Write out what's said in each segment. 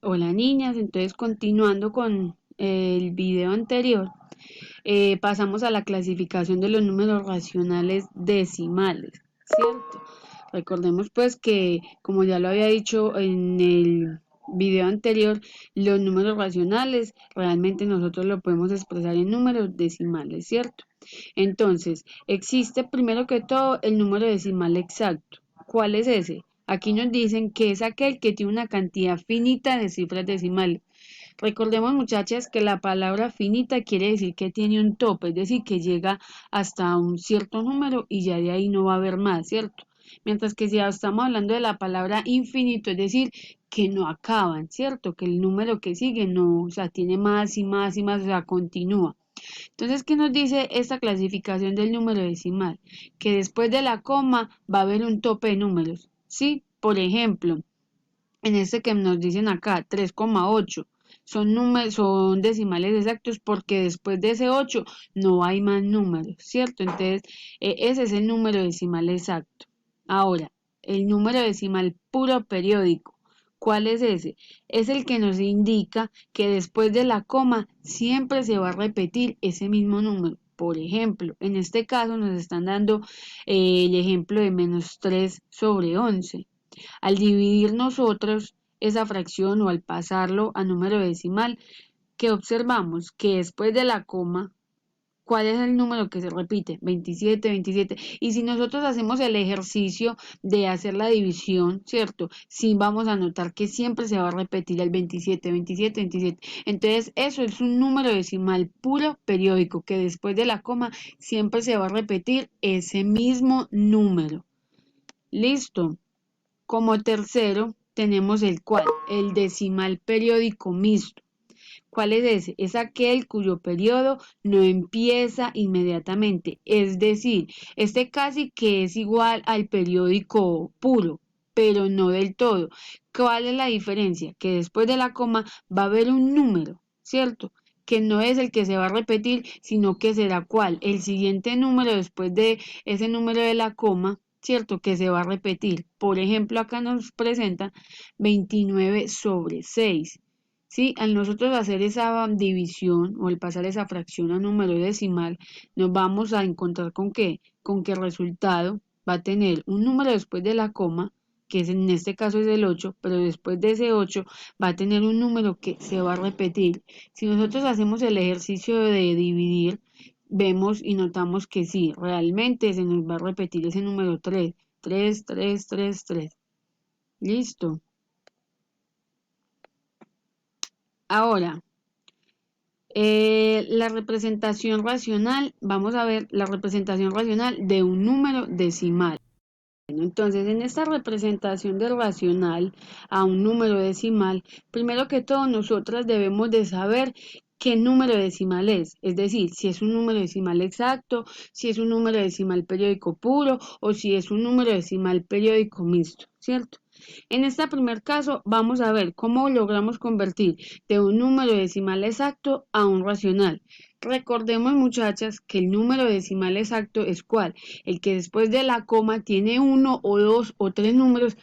Hola niñas, entonces continuando con el video anterior, pasamos a la clasificación de los números racionales decimales, ¿cierto? Recordemos pues que, como ya lo había dicho en el video anterior, los números racionales realmente nosotros lo podemos expresar en números decimales, ¿cierto? Entonces, existe primero que todo el número decimal exacto. ¿Cuál es ese? Aquí nos dicen que es aquel que tiene una cantidad finita de cifras decimales. Recordemos, muchachas, que la palabra finita quiere decir que tiene un tope, es decir, que llega hasta un cierto número y ya de ahí no va a haber más, ¿cierto? Mientras que si ya estamos hablando de la palabra infinito, es decir, que no acaban, ¿cierto? Que el número que sigue no, o sea, tiene más y más y más, o sea, continúa. Entonces, ¿qué nos dice esta clasificación del número decimal? Que después de la coma va a haber un tope de números, ¿sí? Por ejemplo, en este que nos dicen acá, 3,8, son decimales exactos porque después de ese 8 no hay más números, ¿cierto? Entonces, ese es el número decimal exacto. Ahora, el número decimal puro periódico. ¿Cuál es ese? Es el que nos indica que después de la coma siempre se va a repetir ese mismo número. Por ejemplo, en este caso nos están dando el ejemplo de -3/11. Al dividir nosotros esa fracción o al pasarlo a número decimal, ¿qué observamos? Que después de la coma, ¿cuál es el número que se repite? 27, 27. Y si nosotros hacemos el ejercicio de hacer la división, ¿cierto? Sí vamos a notar que siempre se va a repetir el 27, 27, 27. Entonces, eso es un número decimal puro periódico, que después de la coma siempre se va a repetir ese mismo número. ¿Listo? Como tercero tenemos el decimal periódico mixto. ¿Cuál es ese? Es aquel cuyo periodo no empieza inmediatamente, es decir, este casi que es igual al periódico puro, pero no del todo. ¿Cuál es la diferencia? Que después de la coma va a haber un número, ¿cierto? Que no es el que se va a repetir, sino que será cuál, el siguiente número después de ese número de la coma, ¿cierto? Que se va a repetir. Por ejemplo, acá nos presenta 29/6. Sí, al nosotros hacer esa división o al pasar esa fracción a número decimal, nos vamos a encontrar con qué, con que el resultado va a tener un número después de la coma, que en este caso es el 8, pero después de ese 8 va a tener un número que se va a repetir. Si nosotros hacemos el ejercicio de dividir, vemos y notamos que sí, realmente se nos va a repetir ese número 3, 3, 3, 3, 3. Listo. Ahora, la representación racional, vamos a ver la representación racional de un número decimal. Bueno, entonces, en esta representación del racional a un número decimal, primero que todo, nosotras debemos de saber qué número decimal es decir, si es un número decimal exacto, si es un número decimal periódico puro o si es un número decimal periódico mixto, ¿cierto? En este primer caso, vamos a ver cómo logramos convertir de un número decimal exacto a un racional. Recordemos, muchachas, que el número decimal exacto es ¿cuál? El que después de la coma tiene uno o dos o tres números,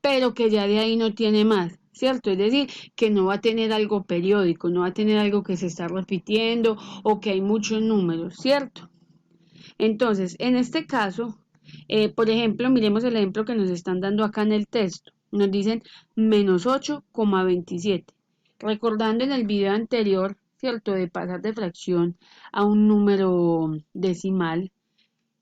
pero que ya de ahí no tiene más, ¿cierto? Es decir, que no va a tener algo periódico, no va a tener algo que se está repitiendo o que hay muchos números, ¿cierto? Entonces, en este caso, por ejemplo, miremos el ejemplo que nos están dando acá en el texto. Nos dicen -8,27. Recordando en el video anterior, ¿cierto? De pasar de fracción a un número decimal,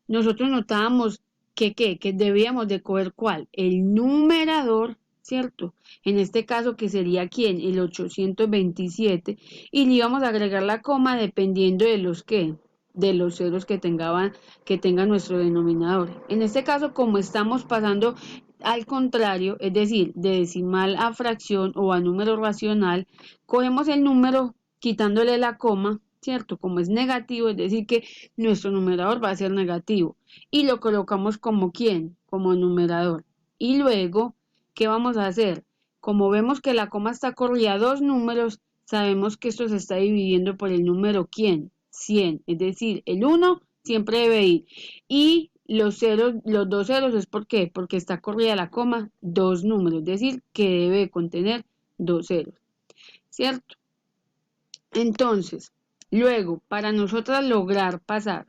nosotros notábamos que debíamos de coger ¿cuál? El numerador, ¿cierto? En este caso, que sería ¿quién? El 827, y le íbamos a agregar la coma dependiendo de los que, de los ceros que tenga nuestro denominador. En este caso, como estamos pasando al contrario, es decir, de decimal a fracción o a número racional, cogemos el número quitándole la coma, ¿cierto? Como es negativo, es decir, que nuestro numerador va a ser negativo. Y lo colocamos como ¿quién? Como numerador. Y luego, ¿qué vamos a hacer? Como vemos que la coma está corrida a dos números, sabemos que esto se está dividiendo por el número ¿quién? 100. Es decir, el 1 siempre debe ir. Y los ceros, los dos ceros es ¿por qué? Porque está corrida la coma dos números, es decir, que debe contener dos ceros, ¿cierto? Entonces, luego, para nosotras lograr pasar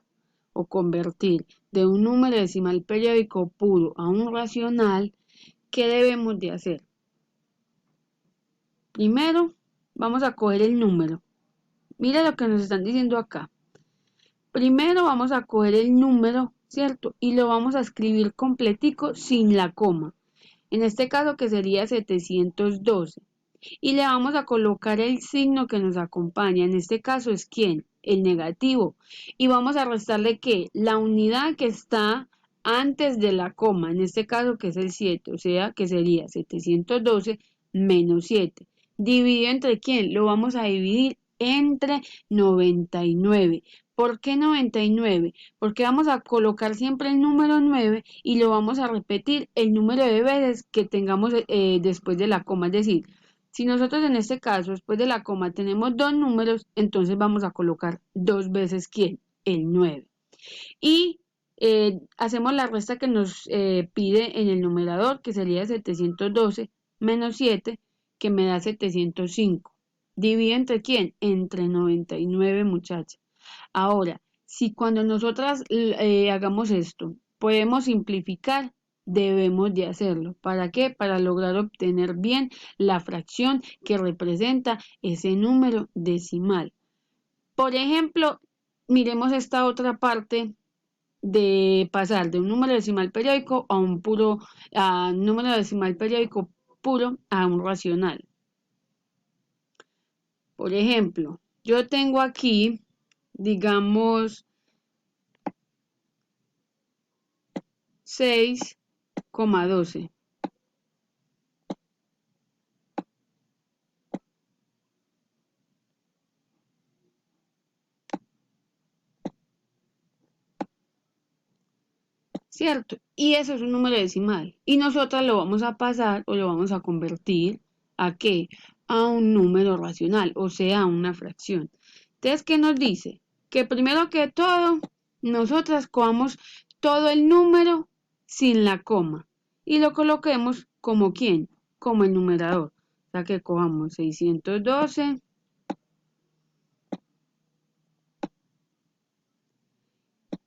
o convertir de un número decimal periódico puro a un racional, ¿qué debemos de hacer? Primero, vamos a coger el número. Mira lo que nos están diciendo acá. Primero vamos a coger el número, ¿cierto? Y lo vamos a escribir completico sin la coma. En este caso que sería 712. Y le vamos a colocar el signo que nos acompaña. En este caso es ¿quién? El negativo. Y vamos a restarle ¿qué? La unidad que está antes de la coma. En este caso que es el 7. O sea que sería 712 menos 7. ¿Dividido entre quién? Lo vamos a dividir entre 99. ¿Por qué 99? Porque vamos a colocar siempre el número 9 y lo vamos a repetir el número de veces que tengamos después de la coma. Es decir, si nosotros en este caso después de la coma tenemos dos números, entonces vamos a colocar dos veces ¿quién? El 9. Y hacemos la resta que nos pide en el numerador, que sería 712 menos 7, que me da 705. ¿Divide entre quién? Entre 99, muchachas. Ahora, si cuando nosotras hagamos esto, podemos simplificar, debemos de hacerlo. ¿Para qué? Para lograr obtener bien la fracción que representa ese número decimal. Por ejemplo, miremos esta otra parte de pasar de un número decimal periódico a un número decimal periódico puro a un racional. Por ejemplo, yo tengo aquí, digamos, 6,12. ¿Cierto? Y eso es un número decimal. Y nosotras lo vamos a pasar o lo vamos a convertir ¿a qué? A un número racional, o sea, a una fracción. Entonces, ¿qué nos dice? Que primero que todo, nosotras cojamos todo el número sin la coma y lo coloquemos como ¿quién? Como el numerador. O sea, que cojamos 612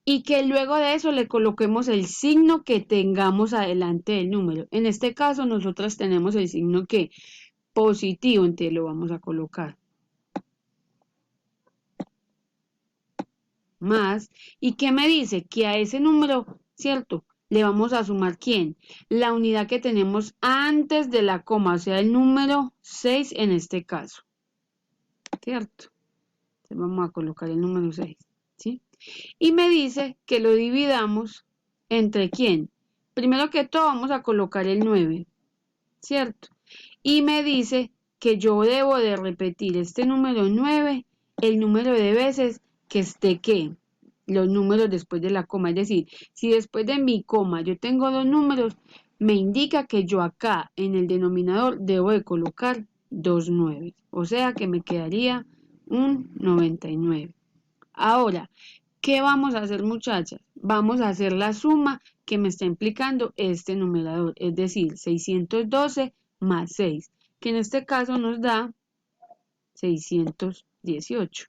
y que luego de eso le coloquemos el signo que tengamos adelante del número. En este caso, nosotras tenemos el signo que positivo, entonces lo vamos a colocar. Más, ¿y qué me dice? Que a ese número, ¿cierto? Le vamos a sumar ¿quién? La unidad que tenemos antes de la coma, o sea, el número 6 en este caso, ¿cierto? Entonces vamos a colocar el número 6, ¿sí? Y me dice que lo dividamos entre ¿quién? Primero que todo vamos a colocar el 9, ¿cierto? Y me dice que yo debo de repetir este número 9, el número de veces que esté ¿qué? Los números después de la coma. Es decir, si después de mi coma yo tengo dos números, me indica que yo acá en el denominador debo de colocar dos 9. O sea que me quedaría un 99. Ahora, ¿qué vamos a hacer, muchachas? Vamos a hacer la suma que me está implicando este numerador, es decir, 612 más 6, que en este caso nos da 618.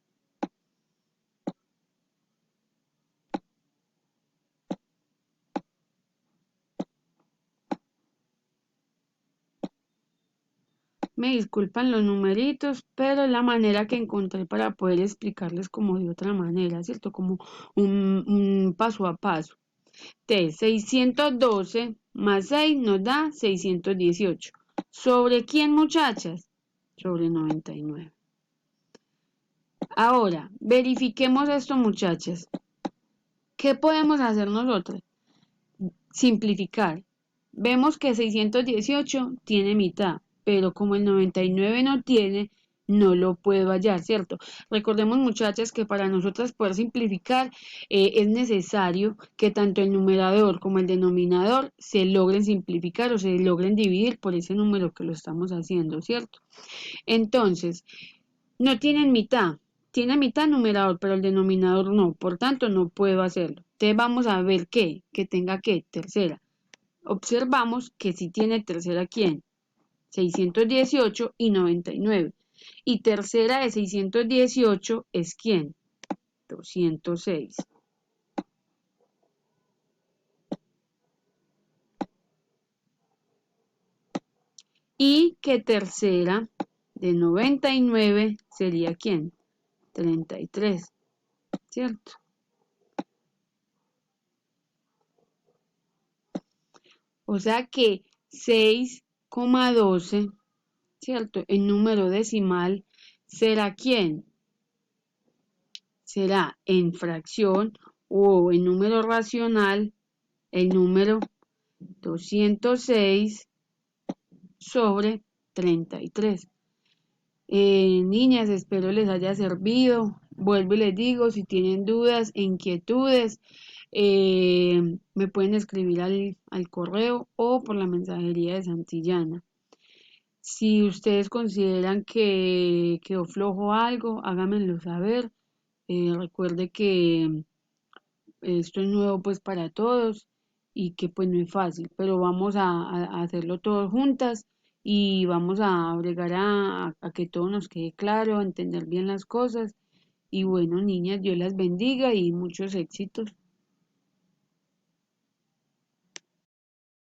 Me disculpan los numeritos, pero la manera que encontré para poder explicarles como de otra manera, ¿cierto? Como un paso a paso. Entonces, 612 más 6 nos da 618. ¿Sobre quién, muchachas? Sobre 99. Ahora, verifiquemos esto, muchachas. ¿Qué podemos hacer nosotros? Simplificar. Vemos que 618 tiene mitad, pero como el 99 no tiene, no lo puedo hallar, ¿cierto? Recordemos, muchachas, que para nosotras poder simplificar es necesario que tanto el numerador como el denominador se logren simplificar o se logren dividir por ese número que lo estamos haciendo, ¿cierto? Entonces, no tienen mitad. Tiene mitad numerador, pero el denominador no. Por tanto, no puedo hacerlo. Entonces vamos a ver que tenga que tercera. Observamos que si tiene tercera, ¿quién? 618 y 99. Y tercera de 618 es ¿quién? 206. Y que tercera de 99 sería ¿quién? 33, ¿cierto? O sea que 6,12, ¿cierto? El número decimal será ¿quién? Será en fracción o en número racional el número 206 sobre 33. Niñas, espero les haya servido. Vuelvo y les digo, si tienen dudas, inquietudes, me pueden escribir al correo o por la mensajería de Santillana. Si ustedes consideran que quedó flojo algo, háganmelo saber. Recuerde que esto es nuevo pues para todos y que pues no es fácil, pero vamos a hacerlo todos juntas y vamos a bregar a que todo nos quede claro, a entender bien las cosas y bueno, niñas, Dios las bendiga y muchos éxitos.